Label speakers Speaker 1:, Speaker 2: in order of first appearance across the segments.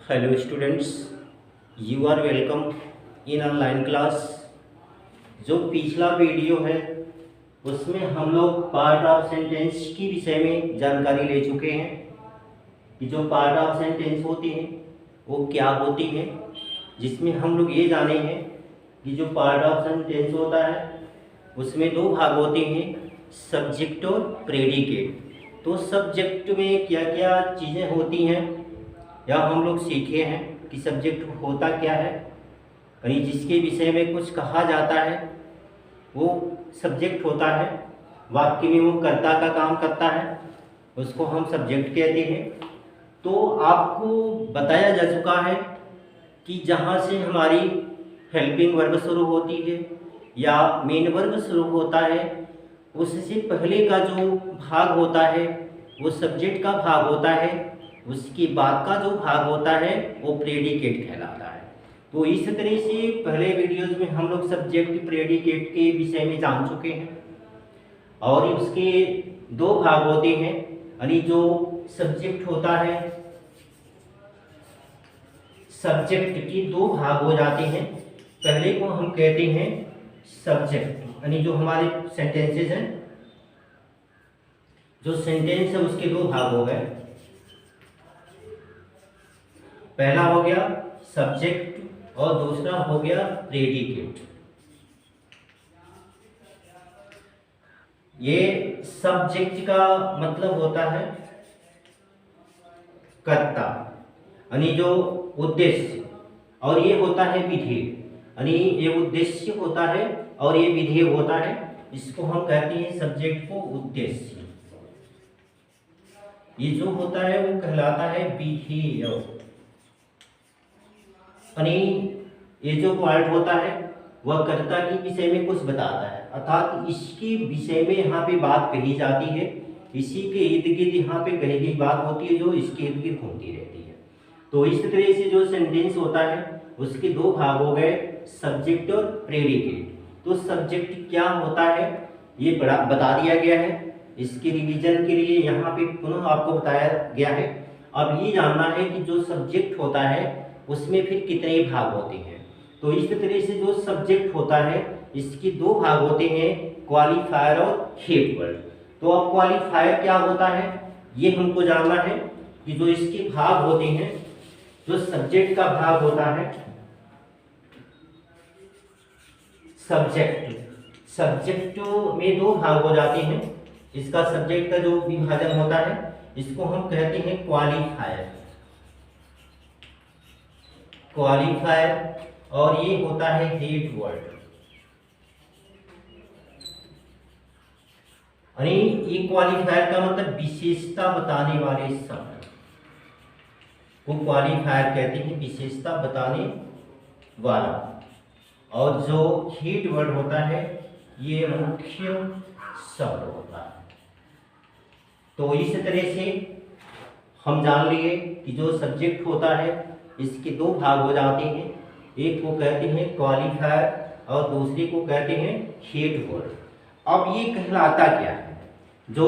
Speaker 1: Hello students, you are welcome in online class. जो पिछला video है उसमें हम लोग पार्ट ऑफ सेंटेंस की विषय में जानकारी ले चुके हैं कि जो पार्ट ऑफ सेंटेंस होती हैं वो क्या होती हैं, जिसमें हम लोग ये जाने हैं कि जो पार्ट ऑफ सेंटेंस होता है उसमें दो भाग होते हैं, सब्जेक्ट और प्रेडिकेट। तो सब्जेक्ट में क्या क्या चीज़ें होती हैं या हम लोग सीखे हैं कि सब्जेक्ट होता क्या है, यानी जिसके विषय में कुछ कहा जाता है वो सब्जेक्ट होता है। वाक्य में वो कर्ता का काम करता है, उसको हम सब्जेक्ट कहते हैं। तो आपको बताया जा चुका है कि जहाँ से हमारी हेल्पिंग वर्ब शुरू होती है या मेन वर्ब शुरू होता है, उससे पहले का जो भाग होता है वो सब्जेक्ट का भाग होता है, उसके बाद का जो भाग होता है वो प्रेडिकेट कहलाता है। तो इस तरह से पहले वीडियोज़ में हम लोग सब्जेक्ट प्रेडिकेट के विषय में जान चुके हैं और उसके दो भाग होते हैं, यानी जो सब्जेक्ट होता है, सब्जेक्ट के दो भाग हो जाते हैं। पहले को हम कहते हैं सब्जेक्ट, यानी जो हमारे सेंटेंसेस हैं, जो सेंटेंस है उसके दो भाग हो गए। पहला हो गया सब्जेक्ट और दूसरा हो गया प्रेडिकेट। ये सब्जेक्ट का मतलब होता है कर्ता, यानी जो उद्देश्य, और ये होता है विधेय, यानी ये उद्देश्य होता है और ये विधेय होता है। इसको हम कहते हैं सब्जेक्ट को उद्देश्य। ये जो होता है वो कहलाता है विधेय, यानी ये जो पार्ट होता है वह कर्ता के विषय में कुछ बताता है, अर्थात इसके विषय में यहाँ पे बात कही जाती है, इसी के इर्द गिर्द यहाँ पे कही गई बात होती है जो इसके इर्द गिर्द घूमती रहती है। तो इस तरह से जो सेंटेंस होता है उसके दो भाग हो गए, सब्जेक्ट और प्रेडिकेट। तो सब्जेक्ट क्या होता है ये बता दिया गया है, इसके रिवीजन के लिए यहाँ पे पुनः आपको बताया गया है। अब ये जानना है कि जो सब्जेक्ट होता है उसमें फिर कितने भाग होते हैं। तो इस तरह से जो सब्जेक्ट होता है इसके दो भाग होते हैं, क्वालिफायर और हेड वर्ड। तो अब क्वालिफायर क्या होता है ये हमको जानना है कि जो इसके भाग होते हैं, जो सब्जेक्ट का भाग होता है सब्जेक्ट में दो भाग हो जाते हैं। इसका सब्जेक्ट का जो विभाजन होता है इसको हम कहते हैं क्वालिफायर और ये होता है हेड वर्ड। यानी ये क्वालिफायर का मतलब विशेषता बताने वाले शब्द को क्वालिफायर कहते हैं, विशेषता बताने वाला। और जो हेड वर्ड होता है ये मुख्य शब्द होता है। तो इस तरह से हम जान लिए कि जो सब्जेक्ट होता है इसके दो भाग हो जाते हैं, एक को कहते हैं क्वालिफायर और दूसरे को कहते हैं हेड वर्ड। अब ये कहलाता क्या है, जो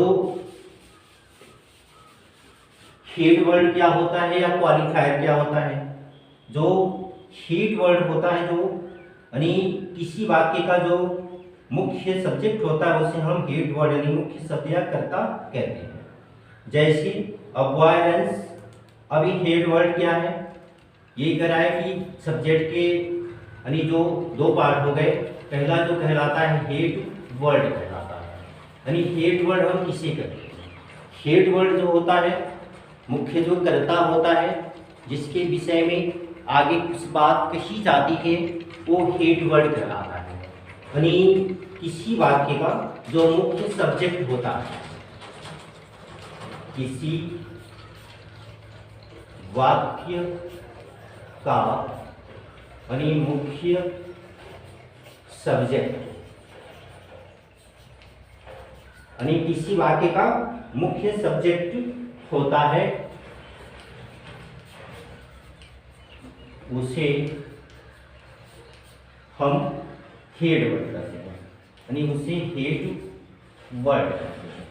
Speaker 1: हेड वर्ड क्या होता है या क्वालिफायर क्या होता है। जो हेड वर्ड होता है, जो यानी किसी वाक्य का जो मुख्य सब्जेक्ट होता है उसे हम हेड वर्ड यानी मुख्य शब्द या कर्ता कहते हैं। जैसे अवॉइडेंस, अभी हेड वर्ड क्या है ये कह रहा है कि सब्जेक्ट के यानी जो दो पार्ट हो गए, पहला जो कहलाता है हेड वर्ड कहलाता है, यानी हेड वर्ड हम किसे कहते हैं। हेड वर्ड जो होता है मुख्य जो कर्ता होता है, जिसके विषय में आगे कुछ बात कही जाती है वो हेड वर्ड कहलाता है, यानी किसी वाक्य का जो मुख्य सब्जेक्ट होता है, किसी वाक्य का यानी मुख्य सब्जेक्ट, यानी किसी वाक्य का मुख्य सब्जेक्ट होता है, उसे हम हेड वर्ड कहते हैं, यानी उसे हेड वर्ड कहते हैं।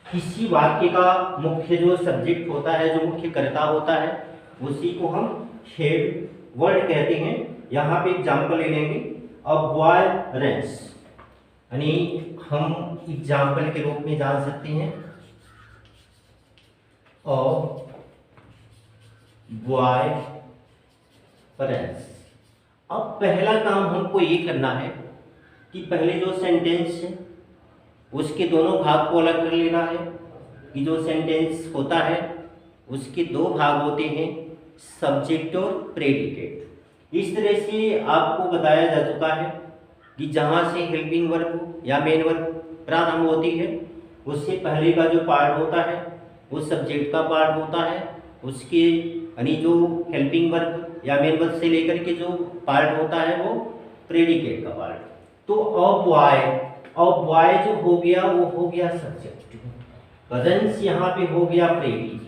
Speaker 1: किसी वाक्य का मुख्य जो सब्जेक्ट होता है, जो मुख्य कर्ता होता है, उसी को हम हेड वर्ड कहते हैं। यहाँ पे एग्जाम्पल ले लेंगे, अ बॉय रन्स, यानी हम एग्जाम्पल के रूप में जान सकते हैं अ बॉय रन्स। अब पहला काम हमको ये करना है कि पहले जो सेंटेंस है उसके दोनों भाग को अलग कर लेना है। कि जो सेंटेंस होता है उसके दो भाग होते हैं, सब्जेक्ट और प्रेडिकेट। इस तरह से आपको बताया जा चुका है कि जहाँ से हेल्पिंग वर्ब या मेन वर्ब प्रारंभ होती है उससे पहले का जो पार्ट होता है वो सब्जेक्ट का पार्ट होता है। उसके यानी जो हेल्पिंग वर्ब या मेन वर्ब से लेकर के जो पार्ट होता है वो प्रेडिकेट का पार्ट। तो अब बॉय जो हो गया वो हो गया सब्जेक्ट, रन्स यहाँ पे हो गया प्रेडिकेट।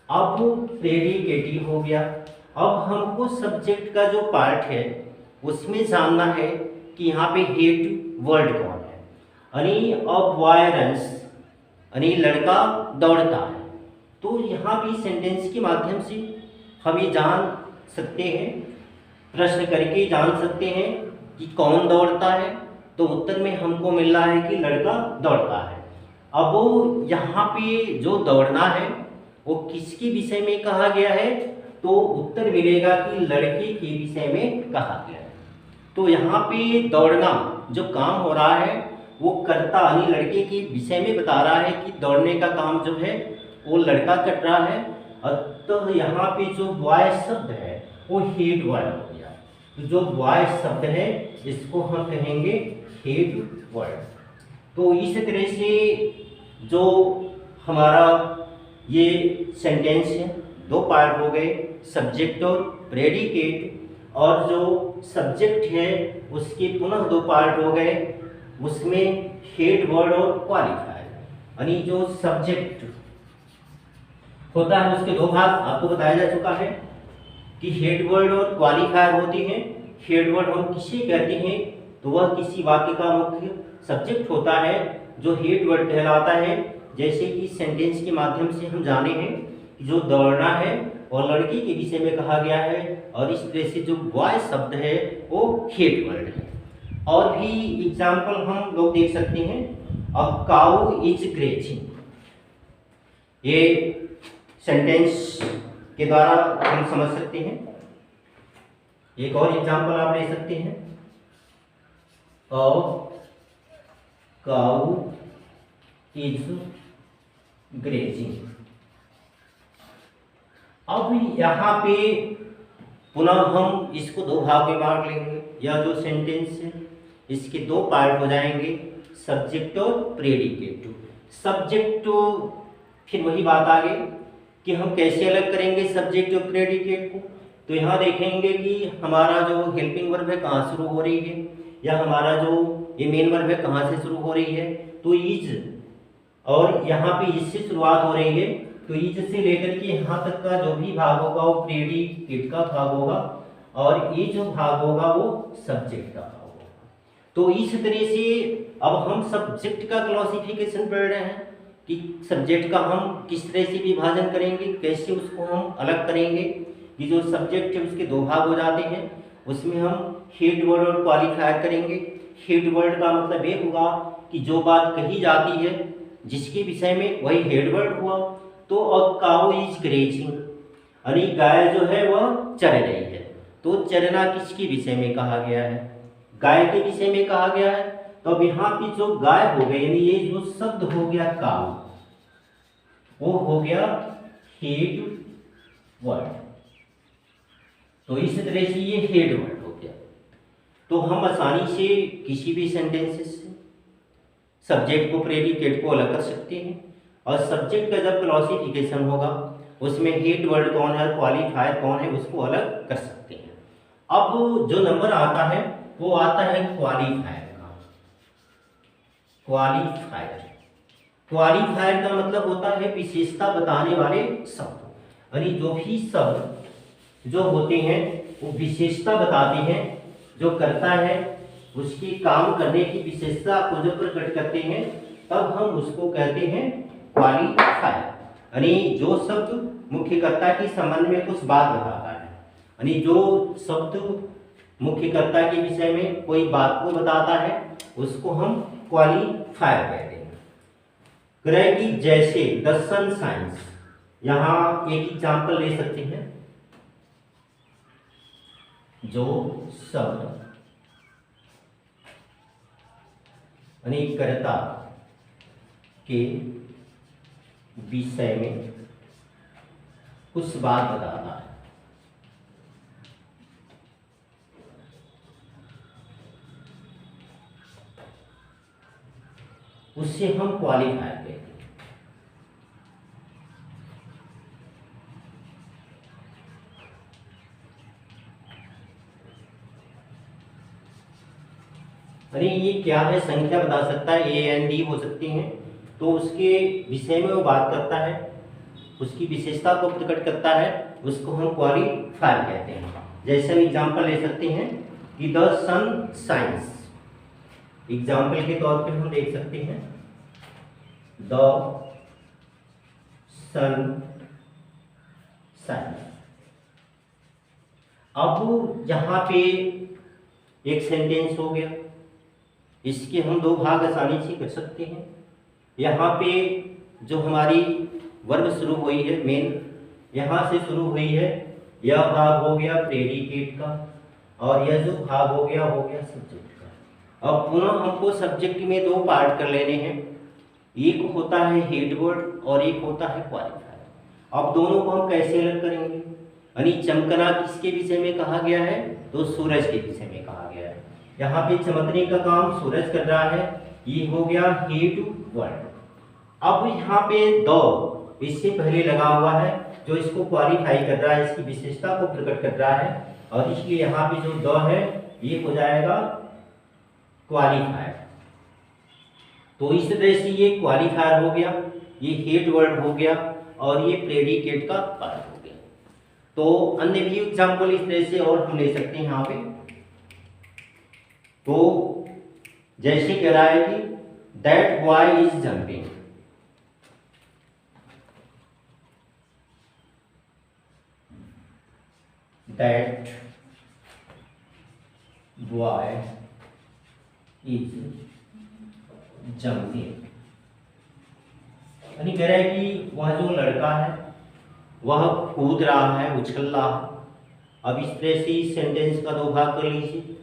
Speaker 1: अब प्रेडिकेट हो गया। अब हमको सब्जेक्ट का जो पार्ट है उसमें जानना है कि यहाँ पे हेड वर्ड कौन है। यानी अब बॉय रन्स यानी लड़का दौड़ता है। तो यहाँ भी सेंटेंस के माध्यम से हम ये जान सकते हैं, प्रश्न करके जान सकते हैं कि कौन दौड़ता है। तो उत्तर में हमको मिल रहा है कि लड़का दौड़ता है। अब वो यहाँ पे जो दौड़ना है वो किसके विषय में कहा गया है, तो उत्तर मिलेगा कि लड़के के विषय में कहा गया है। तो यहाँ पे दौड़ना जो काम हो रहा है वो कर्ता यानी लड़के के विषय में बता रहा है कि दौड़ने का काम जो है वो लड़का कर रहा है। और तो यहाँ पे जो बॉय शब्द है वो हेड वर्ड हो गया। तो जो बॉय शब्द है इसको हम कहेंगे हेड वर्ड। तो इस तरह से जो हमारा ये सेंटेंस है दो पार्ट हो गए, सब्जेक्ट और प्रेडिकेट। और जो सब्जेक्ट है उसके पुनः दो पार्ट हो गए, उसमें हेड वर्ड और क्वालिफायर। यानी जो सब्जेक्ट होता है उसके दो भाग आपको बताया जा चुका है कि हेड वर्ड और क्वालिफायर होते हैं। हेड वर्ड हम किसे कहते हैं, तो वह किसी वाक्य का मुख्य सब्जेक्ट होता है जो हेड वर्ड कहलाता है। जैसे कि सेंटेंस के माध्यम से हम जाने हैं कि जो दौड़ना है और लड़की के विषय में कहा गया है, और इस तरह से जो बॉय शब्द है वो हेड वर्ड है। और भी एग्जाम्पल हम लोग देख सकते हैं, अ काऊ इज ग्रेजिंग। ये सेंटेंस के द्वारा हम समझ सकते हैं। एक और एग्जाम्पल आप ले सकते हैं, अ काऊ इज ग्रेजिंग। अब यहाँ पे पुनः हम इसको दो भाग में बांट लेंगे। यह जो सेंटेंस है इसके दो पार्ट हो जाएंगे, सब्जेक्ट और प्रेडिकेट। सब्जेक्ट फिर वही बात आ गई कि हम कैसे अलग करेंगे सब्जेक्ट और प्रेडिकेट को। तो यहाँ देखेंगे कि हमारा जो हेल्पिंग वर्ब है कहाँ शुरू हो रही है, या हमारा जो ये मेन वर्ब है कहाँ से शुरू हो रही है, तो इज, और यहाँ पे इससे शुरुआत हो रही है। तो इज से लेकर के यहाँ तक का जो भी भाग होगा वो प्रेडिकेट का भाग होगा, और ये जो भाग होगा वो सब्जेक्ट का भाग होगा। तो इस तरह से अब हम सब्जेक्ट का क्लासिफिकेशन पढ़ रहे हैं कि सब्जेक्ट का हम किस तरह से विभाजन करेंगे, कैसे उसको हम अलग करेंगे। कि जो सब्जेक्ट है उसके दो भाग हो जाते हैं, उसमें हम हेड वर्ड और क्वालिफायर करेंगे। हेड वर्ड का मतलब ये हुआ कि जो बात कही जाती है जिसके विषय में, वही हेड वर्ड हुआ। तो अ काऊ इज ग्रेजिंग, यानी गाय जो है वह चर रही है। तो चरना किसके विषय में कहा गया है, गाय के विषय में कहा गया है। तो अब यहाँ पे जो गाय हो गई, यानी ये जो शब्द हो गया काऊ, वो हो गया हेड वर्ड। तो इस तरह से ये हेड वर्ड हो गया। तो हम आसानी से किसी भी सेंटेंसेस से सब्जेक्ट को प्रेडिकेट को अलग कर सकते हैं। और सब्जेक्ट का जब क्लासिफिकेशन होगा उसमें हेड वर्ड कौन है, क्वालिफायर कौन है, उसको अलग कर सकते हैं। अब जो नंबर आता है वो आता है क्वालिफायर का। क्वालिफायर का मतलब होता है विशेषता बताने वाले शब्द। यानी जो भी शब्द जो होते हैं वो विशेषता बताते हैं, जो करता है उसकी काम करने की विशेषता को जो प्रकट करते हैं, तब हम उसको कहते हैं क्वालिफायर। यानी जो शब्द मुख्यकर्ता के संबंध में कुछ बात बताता है, यानी जो शब्द मुख्यकर्ता के विषय में कोई बात को बताता है उसको हम क्वालिफायर कहते हैं। करें कि जैसे द सन साइंस, यहां एक एग्जाम्पल ले सकते हैं, जो शब्द यानी कर्ता के विषय में कुछ बात बताता है, उससे हम क्वालिफायर कहते हैं। अरे ये क्या है, संख्या बता सकता है, ए एन डी हो सकती हैं, तो उसके विषय में वो बात करता है, उसकी विशेषता को प्रकट करता है, उसको हम क्वालिफायर कहते हैं। जैसे हम एग्जाम्पल ले सकते हैं कि द सन साइंस, एग्जाम्पल के तौर पे हम देख सकते हैं द सन साइंस। अब यहाँ पे एक सेंटेंस हो गया, इसके हम दो भाग आसानी से कर सकते हैं। यहाँ पे जो हमारी वर्ब शुरू हुई है मेन, यहाँ से शुरू हुई है, यह भाग हो गया प्रेडिकेट का, और यह जो भाग हो गया सब्जेक्ट का। अब पुनः हमको सब्जेक्ट में दो पार्ट कर लेने हैं, एक होता है हेड वर्ड और एक होता है क्वालिफायर। अब दोनों को हम कैसे अलग करेंगे, यानी चमकना किसके विषय में कहा गया है, तो सूरज के विषय में कहा गया है। यहाँ पे चमकने का काम सूरज कर रहा है, ये हो गया हेड वर्ड। अब यहाँ पे द इससे पहले लगा हुआ है जो इसको क्वालिफाई कर रहा है, इसकी विशेषता को प्रकट कर रहा है, और इसलिए यहाँ पे जो द है ये हो जाएगा क्वालिफायर। तो इस तरह से ये क्वालिफायर हो गया, ये हेड वर्ड हो गया, और ये प्रेडिकेट का पार्ट हो गया। तो अन्य भी एग्जाम्पल इस तरह से और हम ले सकते हैं यहाँ पे। तो जैसे कह रहा है कि that boy is jumping, that boy is jumping, यानी कह रहा है कि वह जो लड़का है वह कूद रहा है, उछल रहा है। अब इस तरह से इस सेंटेंस का दो भाग कर लीजिए,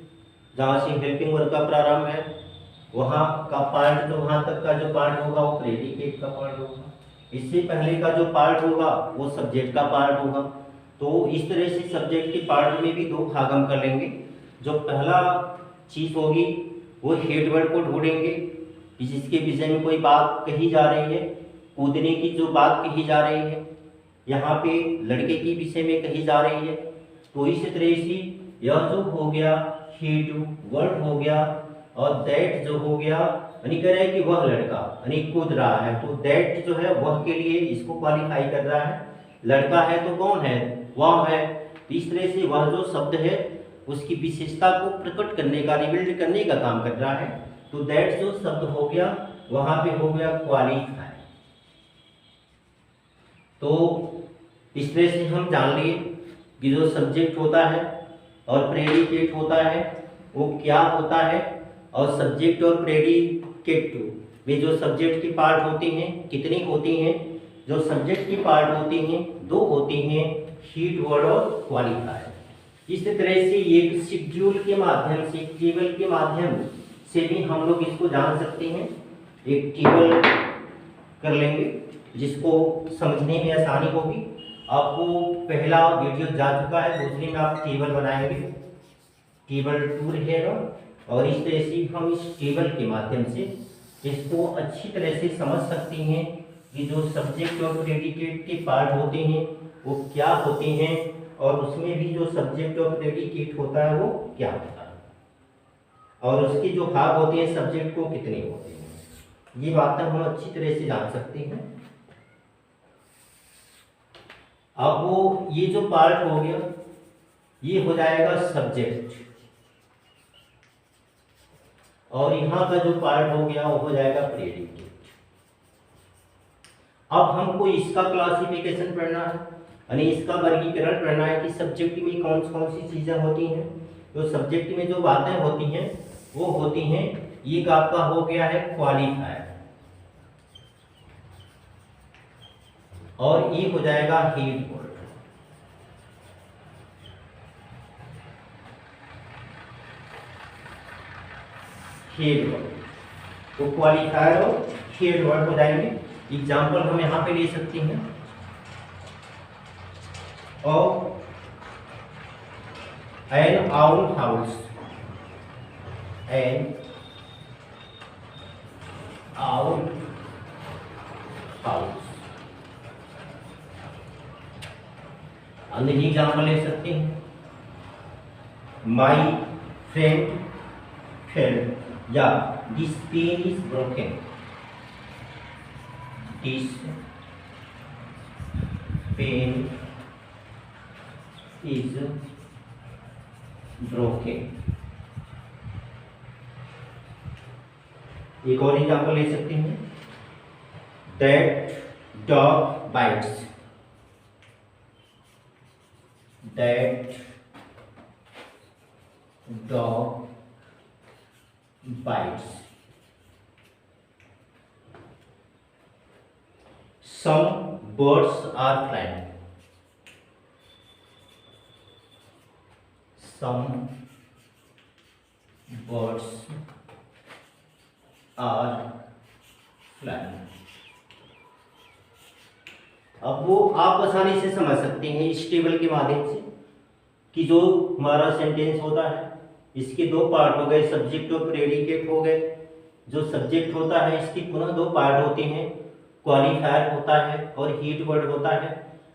Speaker 1: जहाँ से हेल्पिंग वर्ब का प्रारंभ है वहाँ का पार्ट, तो वहाँ तक का जो पार्ट होगा वो प्रेडिकेट का पार्ट होगा, इससे पहले का जो पार्ट होगा वो सब्जेक्ट का पार्ट होगा। तो इस तरह से सब्जेक्ट के पार्ट में भी दो भाग हम कर लेंगे। जो पहला चीज़ होगी वो हेड वर्ड को ढूंढेंगे, जिसके विषय में कोई बात कही जा रही है, कूदने की जो बात कही जा रही है यहाँ पे लड़के के विषय में कही जा रही है। तो इस तरह से यह जो हो गया हेड वर्ड हो गया, और दैट जो हो गया यानी कह रहा है कि वह लड़का यानी कूद रहा है, तो दैट जो है वह के लिए इसको क्वालिफाई कर रहा है। लड़का है तो कौन है, वह है। इस तरह से वह जो शब्द है उसकी विशेषता को प्रकट करने का, रिबिल्ड करने का काम कर रहा है। तो दैट जो शब्द हो गया वहां पे हो गया क्वालिफाई। तो इस तरह से हम जान लिए कि जो सब्जेक्ट होता है और प्रेडिकेट होता है वो क्या होता है, और सब्जेक्ट और प्रेडिकेट में जो सब्जेक्ट की पार्ट होती हैं कितनी होती हैं, जो सब्जेक्ट की पार्ट होती हैं दो होती हैं, हेड वर्ड और क्वालिफायर। इस तरह से एक शेड्यूल के माध्यम से, टेबल के माध्यम से भी हम लोग इसको जान सकते हैं। एक टेबल कर लेंगे जिसको समझने में आसानी होगी। आपको पहला वीडियो जा चुका है, दूसरे में आप टेबल बनाएंगे, टेबल 2 रहेगा, और इस तरह से हम इस टेबल के माध्यम से इसको अच्छी तरह से समझ सकते हैं कि जो सब्जेक्ट और प्रेडिकेट के पार्ट होते हैं वो क्या होते हैं, और उसमें भी जो सब्जेक्ट और प्रेडिकेट होता है वो क्या होता है, और उसके जो भाग होते हैं सब्जेक्ट को कितने होते हैं। ये बातें हम अच्छी तरह से जान सकते हैं। अब वो ये जो पार्ट हो गया ये हो जाएगा सब्जेक्ट, और यहाँ का जो पार्ट हो गया वो हो जाएगा प्रेडिकेट। अब हमको इसका क्लासिफिकेशन पढ़ना है यानी इसका वर्गीकरण पढ़ना है कि सब्जेक्ट में कौन कौन सी चीज़ें होती हैं। तो सब्जेक्ट में जो बातें होती हैं वो होती हैं, एक आपका हो गया है क्वालिफायर और ये हो जाएगा हेड वर्ड। हेड वर्ड तो क्वालिफायर और हेड वर्ड हो जाएंगे। एग्जाम्पल हम यहाँ पे ले सकते हैं और an owl house, an owl house. अन्य एग्जाम्पल ले सकते हैं माई फ्रेंड फेल या this pen is broken, this pen is broken. एक और एग्जाम्पल ले सकते हैं that dog bites, that dog bites. Some birds are flying. Some birds are flying. अब वो आप आसानी से समझ सकते हैं इस टेबल के माध्यम से कि जो हमारा सेंटेंस होता है इसके दो पार्ट हो गए, सब्जेक्ट और प्रेडिकेट हो गए। जो सब्जेक्ट होता है इसके पुनः दो पार्ट होते हैं, क्वालिफायर होता है और हेड वर्ड होता है।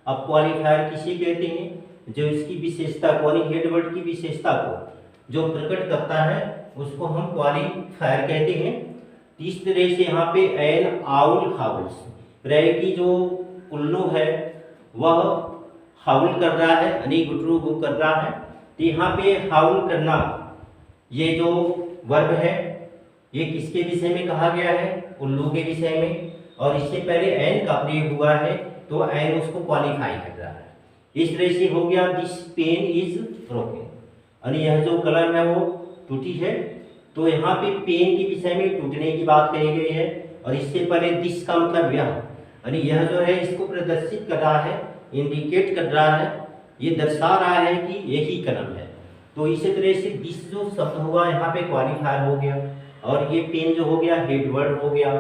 Speaker 1: अब क्वालिफायर किसे कहते हैं? जो इसकी विशेषता को यानी हेड वर्ड की विशेषता को जो प्रकट करता है उसको हम क्वालिफायर कहते हैं। इस तरह से यहाँ पे एन आउल हाउल्स, रह की जो उल्लू है वह हाउल कर रहा है यानी गुटरू गु कर रहा है। तो यहाँ पे हाउल करना ये जो वर्ब है ये किसके विषय में कहा गया है? उल्लू के विषय में। और इससे पहले एन का प्रयोग हुआ है तो एन उसको क्वालिफाई कर रहा है। इस तरह से हो गया दिस पेन इज ब्रोकन यानी यह जो कलम है वो टूटी है। तो यहाँ पे पेन के विषय में टूटने की बात कही गई है और इससे पहले दिस का मतलब यह यानी यह जो है इसको प्रदर्शित कर रहा है, इंडिकेट कर रहा है, ये दर्शा रहा है कि यही कलम है। तो इसी तरह से दिस जो शब्द हुआ यहाँ पे क्वालिफायर हो गया और ये पेन जो हो गया हेड वर्ड हो गया।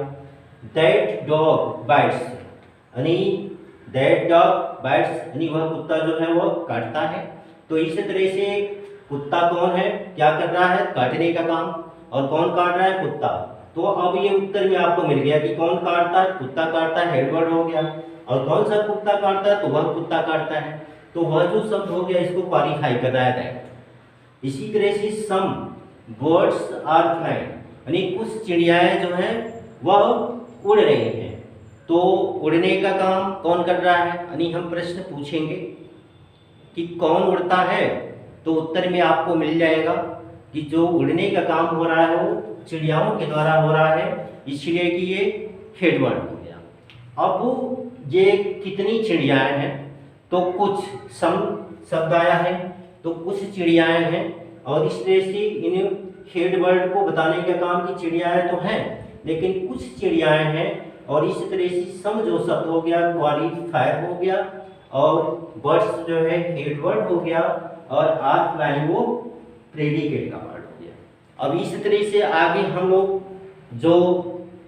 Speaker 1: दैट डॉग बाइट्स यानी दैट डॉग बाइट्स यानी वह कुत्ता जो है वह काटता है। तो इस तरह से कुत्ता कौन है, क्या कर रहा है? काटने का काम। और कौन काट रहा है? कुत्ता। तो अब ये उत्तर में आपको मिल गया कि कौन काटता है? कुत्ता काटता है, हेड वर्ड हो गया। और कौन सा कुत्ता काटता है? तो वह कुत्ता काटता है। तो वह जो शब्द हो गया इसको क्वालिफाई कर रहा है। इसी तरह से सम बर्ड्स आर फ्लाइंग यानी कुछ चिड़ियाएं जो हैं वह उड़ रही हैं। तो उड़ने का काम कौन कर रहा है? यानी हम प्रश्न पूछेंगे कि कौन उड़ता है तो उत्तर में आपको मिल जाएगा कि जो उड़ने का काम हो रहा है वो चिड़ियाओं के द्वारा हो रहा है, इसलिए कि ये हेड वर्ड हो गया। अब ये कितनी चिड़ियाएं हैं? तो कुछ सम शब्द आया है तो कुछ चिड़ियाएं हैं और इस तरह से इन हेड वर्ड को बताने का काम की चिड़ियाएं तो हैं लेकिन कुछ चिड़ियाएं हैं। और इस तरह से सम जो शब्द हो गया क्वालिफायर हो गया और बर्ड्स जो है हेड वर्ड हो गया और आर फ्लाइंग वो प्रेडिकेट का वर्ड हो गया। अब इस तरह से आगे हम लोग जो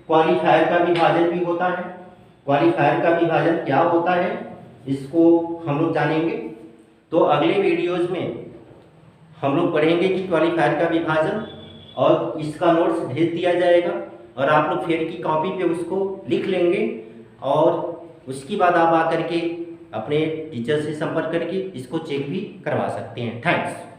Speaker 1: क्वालिफायर का विभाजन भी होता है, क्वालिफायर का विभाजन क्या होता है इसको हम लोग जानेंगे। तो अगले वीडियोज में हम लोग पढ़ेंगे कि क्वालिफायर का विभाजन और इसका नोट्स भेज दिया जाएगा और आप लोग फेर की कॉपी पे उसको लिख लेंगे और उसके बाद आप आकर के अपने टीचर से संपर्क करके इसको चेक भी करवा सकते हैं। थैंक्स।